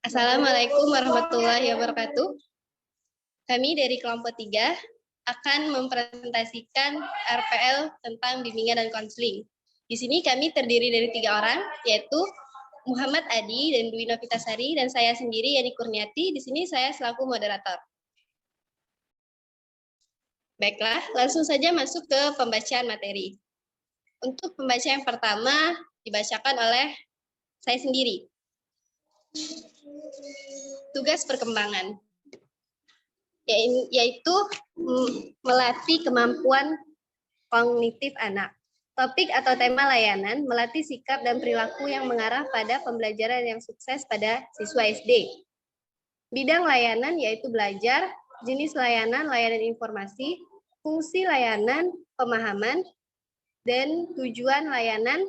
Assalamualaikum warahmatullahi wabarakatuh. Kami dari kelompok 3 akan mempresentasikan RPL tentang bimbingan dan konseling. Di sini kami terdiri dari 3 orang, yaitu Muhammad Adi dan Dwi Novitasari, dan saya sendiri, Yani Kurniati. Di sini saya selaku moderator. Baiklah, langsung saja masuk ke pembacaan materi. Untuk pembaca yang pertama dibacakan oleh saya sendiri. Tugas perkembangan, yaitu melatih kemampuan kognitif anak. Topik atau tema layanan, melatih sikap dan perilaku yang mengarah pada pembelajaran yang sukses pada siswa SD. Bidang layanan yaitu belajar, jenis layanan, layanan informasi, fungsi layanan, pemahaman, dan tujuan layanan.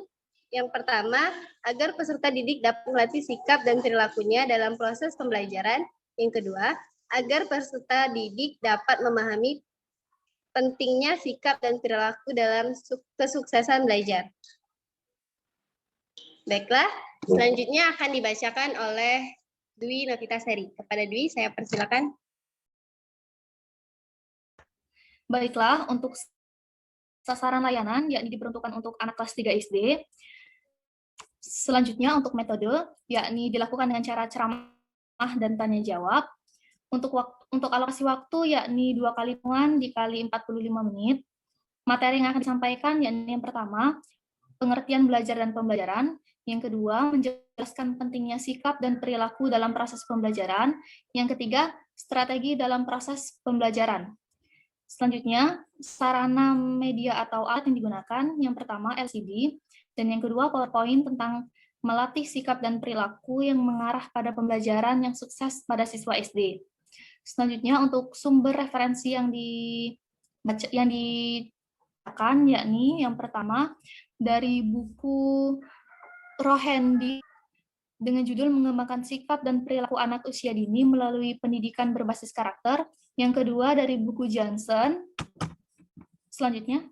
Yang pertama, agar peserta didik dapat melatih sikap dan perilakunya dalam proses pembelajaran. Yang kedua, agar peserta didik dapat memahami pentingnya sikap dan perilaku dalam kesuksesan belajar. Baiklah, selanjutnya akan dibacakan oleh Dwi Novitasari. Kepada Dwi, saya persilakan. Baiklah, untuk sasaran layanan yakni diperuntukkan untuk anak kelas 3 SD. Selanjutnya untuk metode yakni dilakukan dengan cara ceramah dan tanya jawab. Untuk alokasi waktu yakni 2 kali hitungan dikali 45 menit. Materi yang akan disampaikan yakni yang pertama, pengertian belajar dan pembelajaran. Yang kedua, menjelaskan pentingnya sikap dan perilaku dalam proses pembelajaran. Yang ketiga, strategi dalam proses pembelajaran. Selanjutnya, sarana media atau alat yang digunakan. Yang pertama, LCD. Dan yang kedua, PowerPoint tentang melatih sikap dan perilaku yang mengarah pada pembelajaran yang sukses pada siswa SD. Selanjutnya, untuk sumber referensi yang digunakan, yakni yang pertama, dari buku Rohendi dengan judul Mengembangkan Sikap dan Perilaku Anak Usia Dini Melalui Pendidikan Berbasis Karakter. Yang kedua, dari buku Johnson. Selanjutnya,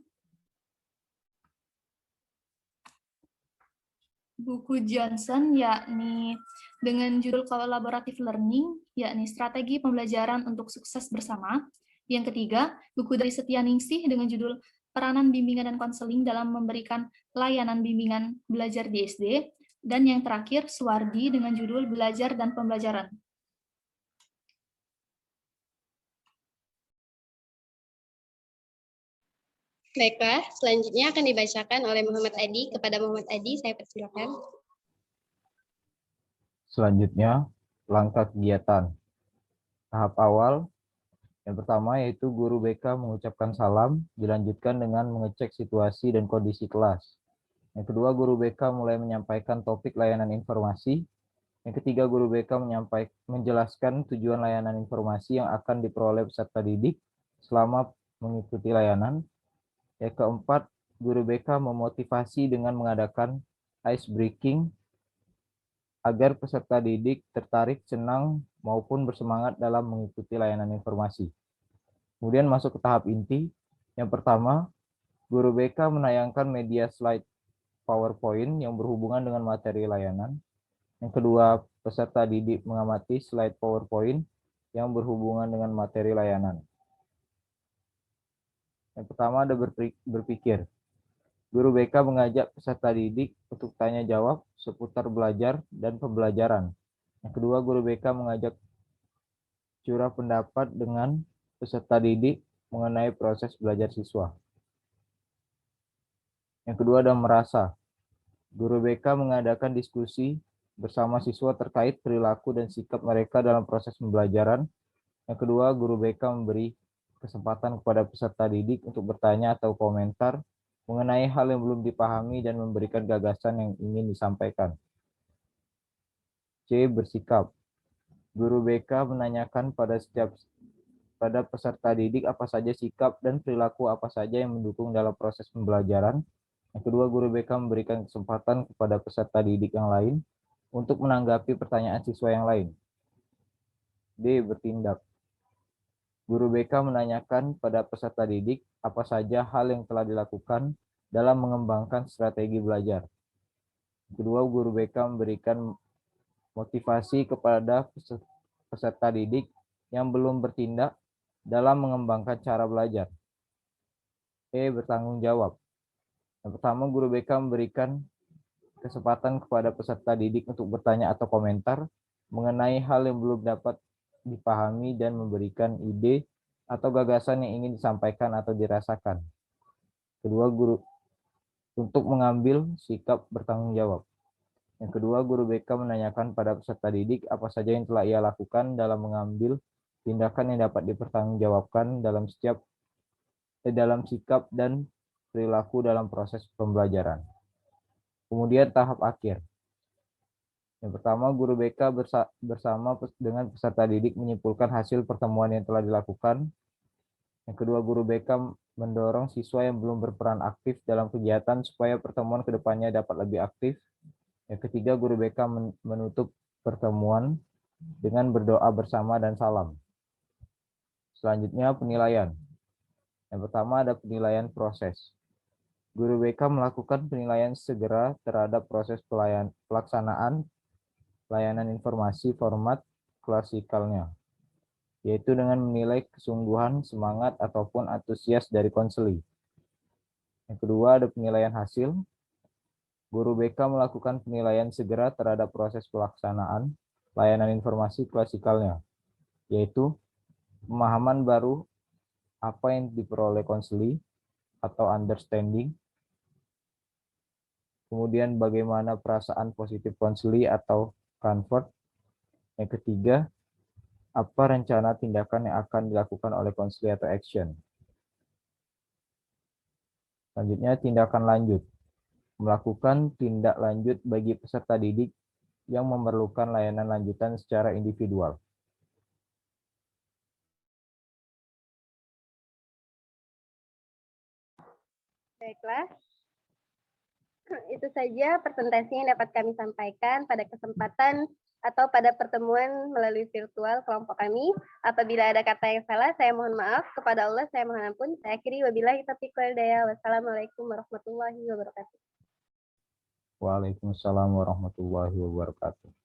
buku Johnson yakni dengan judul Collaborative Learning, yakni Strategi Pembelajaran untuk Sukses Bersama. Yang ketiga, buku dari Setia Ningsih dengan judul Peranan Bimbingan dan Konseling dalam Memberikan Layanan Bimbingan Belajar di SD. Dan yang terakhir, Suwardi dengan judul Belajar dan Pembelajaran. Baiklah, selanjutnya akan dibacakan oleh Muhammad Adi. Kepada Muhammad Adi, saya persilakan. Selanjutnya, langkah kegiatan. Tahap awal, yang pertama yaitu guru BK mengucapkan salam, dilanjutkan dengan mengecek situasi dan kondisi kelas. Yang kedua, guru BK mulai menyampaikan topik layanan informasi. Yang ketiga, guru BK menjelaskan tujuan layanan informasi yang akan diperoleh peserta didik selama mengikuti layanan. Yang keempat, guru BK memotivasi dengan mengadakan ice breaking agar peserta didik tertarik, senang, maupun bersemangat dalam mengikuti layanan informasi. Kemudian masuk ke tahap inti. Yang pertama, guru BK menayangkan media slide PowerPoint yang berhubungan dengan materi layanan. Yang kedua, peserta didik mengamati slide PowerPoint yang berhubungan dengan materi layanan. Yang pertama ada berpikir. Guru BK mengajak peserta didik untuk tanya jawab seputar belajar dan pembelajaran. Yang kedua, guru BK mengajak curah pendapat dengan peserta didik mengenai proses belajar siswa. Yang kedua ada merasa. Guru BK mengadakan diskusi bersama siswa terkait perilaku dan sikap mereka dalam proses pembelajaran. Yang kedua, guru BK memberi kesempatan kepada peserta didik untuk bertanya atau komentar mengenai hal yang belum dipahami dan memberikan gagasan yang ingin disampaikan. C. Bersikap. Guru BK menanyakan pada peserta didik apa saja sikap dan perilaku apa saja yang mendukung dalam proses pembelajaran. Yang kedua, guru BK memberikan kesempatan kepada peserta didik yang lain untuk menanggapi pertanyaan siswa yang lain. D. Bertindak. Guru BK menanyakan pada peserta didik apa saja hal yang telah dilakukan dalam mengembangkan strategi belajar. Kedua, guru BK memberikan motivasi kepada peserta didik yang belum bertindak dalam mengembangkan cara belajar. Bertanggung jawab. Yang pertama, guru BK memberikan kesempatan kepada peserta didik untuk bertanya atau komentar mengenai hal yang belum dapat dipahami dan memberikan ide atau gagasan yang ingin disampaikan atau dirasakan. Kedua, guru untuk mengambil sikap bertanggung jawab. Yang kedua, guru BK menanyakan pada peserta didik apa saja yang telah ia lakukan dalam mengambil tindakan yang dapat dipertanggungjawabkan dalam sikap dan perilaku dalam proses pembelajaran. Kemudian tahap akhir. Yang pertama, guru BK bersama dengan peserta didik menyimpulkan hasil pertemuan yang telah dilakukan. Yang kedua, guru BK mendorong siswa yang belum berperan aktif dalam kegiatan supaya pertemuan kedepannya dapat lebih aktif. Yang ketiga, guru BK menutup pertemuan dengan berdoa bersama dan salam. Selanjutnya, penilaian. Yang pertama ada penilaian proses. Guru BK melakukan penilaian segera terhadap proses pelaksanaan layanan informasi format klasikalnya, yaitu dengan menilai kesungguhan, semangat, ataupun antusias dari konseli. Yang kedua ada penilaian hasil. Guru BK melakukan penilaian segera terhadap proses pelaksanaan layanan informasi klasikalnya, yaitu pemahaman baru apa yang diperoleh konseli atau understanding, kemudian bagaimana perasaan positif konseli atau comfort. Yang ketiga, apa rencana tindakan yang akan dilakukan oleh konseli atau action. Selanjutnya, tindakan lanjut. Melakukan tindak lanjut bagi peserta didik yang memerlukan layanan lanjutan secara individual. Baiklah, itu saja presentasi yang dapat kami sampaikan pada kesempatan atau pada pertemuan melalui virtual kelompok kami. Apabila ada kata yang salah, saya mohon maaf. Kepada Allah, saya mohon ampun. Saya akhiri, wabillahi taufiq wal hidayah. Wassalamualaikum warahmatullahi wabarakatuh. Waalaikumsalam warahmatullahi wabarakatuh.